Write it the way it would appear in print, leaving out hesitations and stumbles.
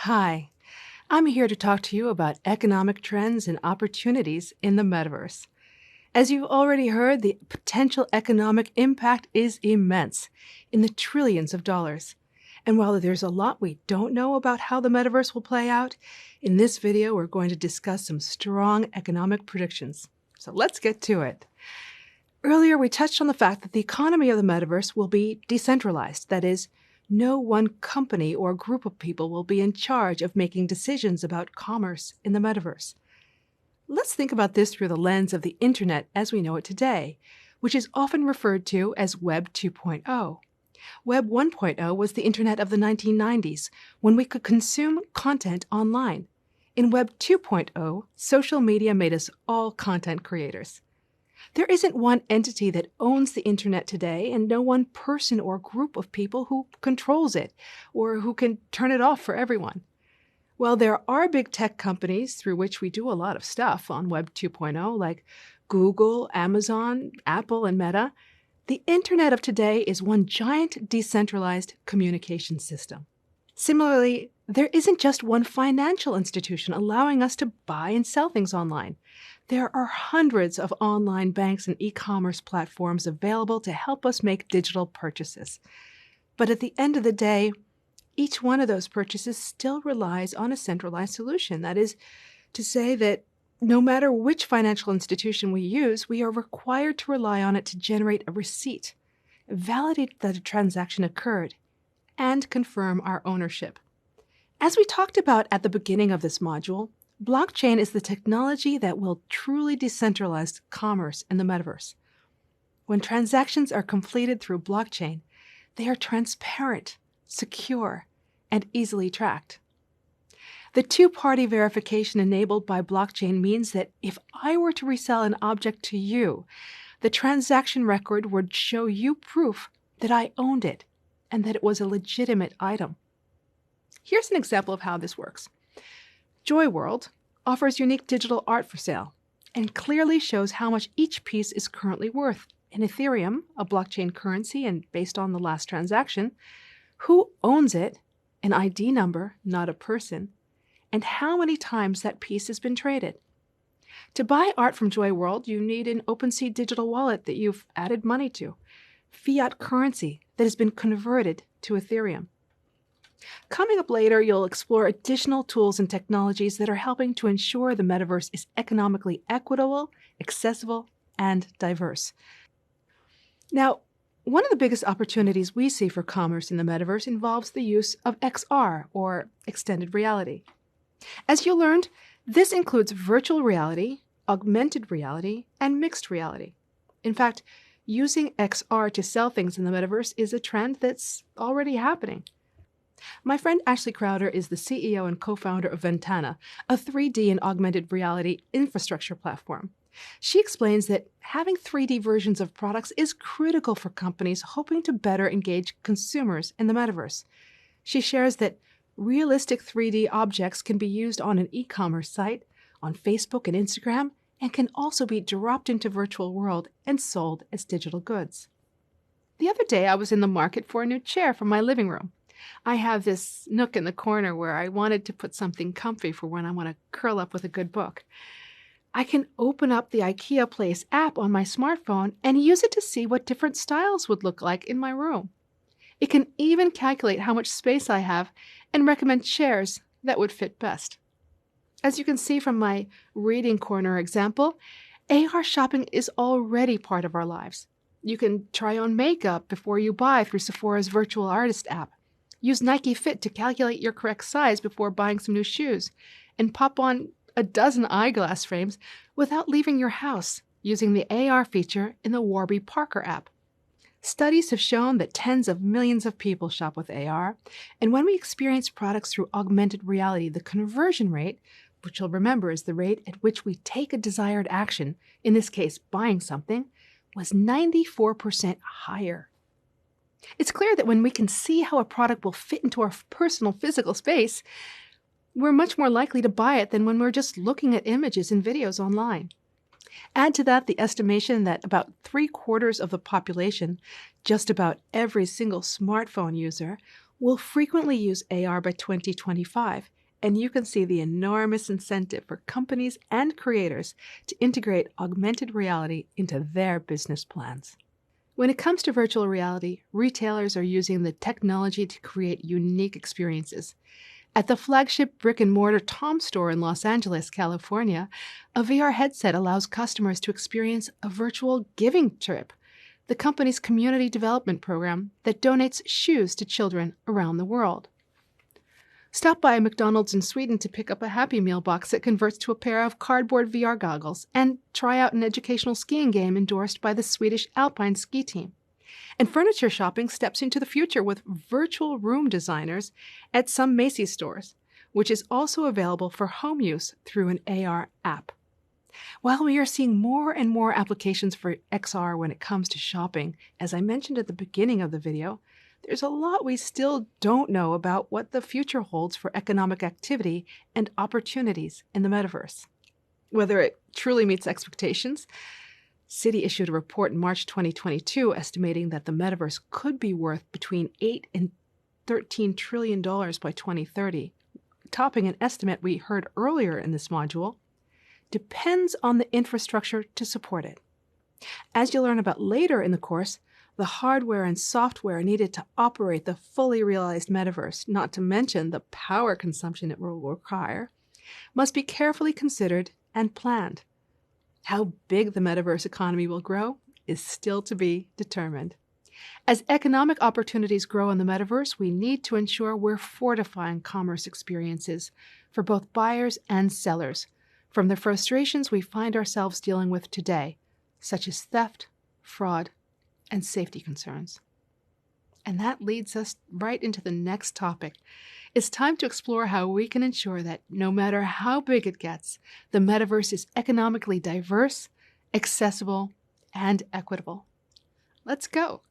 Hi, I'm here to talk to you about economic trends and opportunities in the metaverse. As you've already heard, the potential economic impact is immense, in the trillions of dollars. And while there's a lot we don't know about how the metaverse will play out, in this video we're going to discuss some strong economic predictions. So let's get to it. Earlier, we touched on the fact that the economy of the metaverse will be decentralized. That is, no one company or group of people will be in charge of making decisions about commerce in the metaverse. Let's think about this through the lens of the Internet as we know it today, which is often referred to as Web 2.0. Web 1.0 was the Internet of the 1990s, when we could consume content online. In Web 2.0, social media made us all content creators. There isn't one entity that owns the Internet today, and no one person or group of people who controls it or who can turn it off for everyone. While there are big tech companies through which we do a lot of stuff on Web 2.0, like Google, Amazon, Apple, and Meta, the Internet of today is one giant decentralized communication system. Similarly, there isn't just one financial institution allowing us to buy and sell things online. There are hundreds of online banks and e-commerce platforms available to help us make digital purchases. But at the end of the day, each one of those purchases still relies on a centralized solution. That is to say that no matter which financial institution we use, we are required to rely on it to generate a receipt, validate that a transaction occurred, and confirm our ownership. As we talked about at the beginning of this module, blockchain is the technology that will truly decentralize commerce in the metaverse. When transactions are completed through blockchain, they are transparent, secure, and easily tracked. The two-party verification enabled by blockchain means that if I were to resell an object to you, the transaction record would show you proof that I owned it and that it was a legitimate item. Here's an example of how this works. Joy World offers unique digital art for sale and clearly shows how much each piece is currently worth in Ethereum, a blockchain currency and based on the last transaction, who owns it, an ID number, not a person, and how many times that piece has been traded. To buy art from Joy World, you need an OpenSea digital wallet that you've added money to, fiat currency that has been converted to Ethereum. Coming up later, you'll explore additional tools and technologies that are helping to ensure the metaverse is economically equitable, accessible, and diverse. Now, one of the biggest opportunities we see for commerce in the metaverse involves the use of XR, or extended reality. As you learned, this includes virtual reality, augmented reality, and mixed reality. In fact, using XR to sell things in the metaverse is a trend that's already happening. My friend Ashley Crowder is the CEO and co-founder of Ventana, a 3D and augmented reality infrastructure platform. She explains that having 3D versions of products is critical for companies hoping to better engage consumers in the metaverse. She shares that realistic 3D objects can be used on an e-commerce site, on Facebook and Instagram, and can also be dropped into virtual world and sold as digital goods. The other day, I was in the market for a new chair for my living room. I have this nook in the corner where I wanted to put something comfy for when I want to curl up with a good book. I can open up the IKEA Place app on my smartphone and use it to see what different styles would look like in my room. It can even calculate how much space I have and recommend chairs that would fit best. As you can see from my reading corner example, AR shopping is already part of our lives. You can try on makeup before you buy through Sephora's virtual artist app. Use Nike Fit to calculate your correct size before buying some new shoes, and pop on a dozen eyeglass frames without leaving your house using the AR feature in the Warby Parker app. Studies have shown that tens of millions of people shop with AR, and when we experience products through augmented reality, the conversion rate, which you'll remember is the rate at which we take a desired action, in this case buying something, was 94% higher. It's clear that when we can see how a product will fit into our personal physical space, we're much more likely to buy it than when we're just looking at images and videos online. Add to that the estimation that about 3/4 of the population, just about every single smartphone user, will frequently use AR by 2025, and you can see the enormous incentive for companies and creators to integrate augmented reality into their business plans. When it comes to virtual reality, retailers are using the technology to create unique experiences. At the flagship brick-and-mortar Tom store in Los Angeles, California, a VR headset allows customers to experience a virtual giving trip, the company's community development program that donates shoes to children around the world. Stop by McDonald's in Sweden to pick up a Happy Meal box that converts to a pair of cardboard VR goggles, and try out an educational skiing game endorsed by the Swedish Alpine ski team. And furniture shopping steps into the future with virtual room designers at some Macy's stores, which is also available for home use through an AR app. While we are seeing more and more applications for XR when it comes to shopping, as I mentioned at the beginning of the video, there's a lot we still don't know about what the future holds for economic activity and opportunities in the metaverse. Whether it truly meets expectations, Citi issued a report in March 2022 estimating that the metaverse could be worth between $8 and $13 trillion by 2030, topping an estimate we heard earlier in this module, depends on the infrastructure to support it. As you'll learn about later in the course, the hardware and software needed to operate the fully realized metaverse, not to mention the power consumption it will require, must be carefully considered and planned. How big the metaverse economy will grow is still to be determined. As economic opportunities grow in the metaverse, we need to ensure we're fortifying commerce experiences for both buyers and sellers from the frustrations we find ourselves dealing with today, such as theft, fraud, and safety concerns. And that leads us right into the next topic. It's time to explore how we can ensure that no matter how big it gets, the metaverse is economically diverse, accessible, and equitable. Let's go.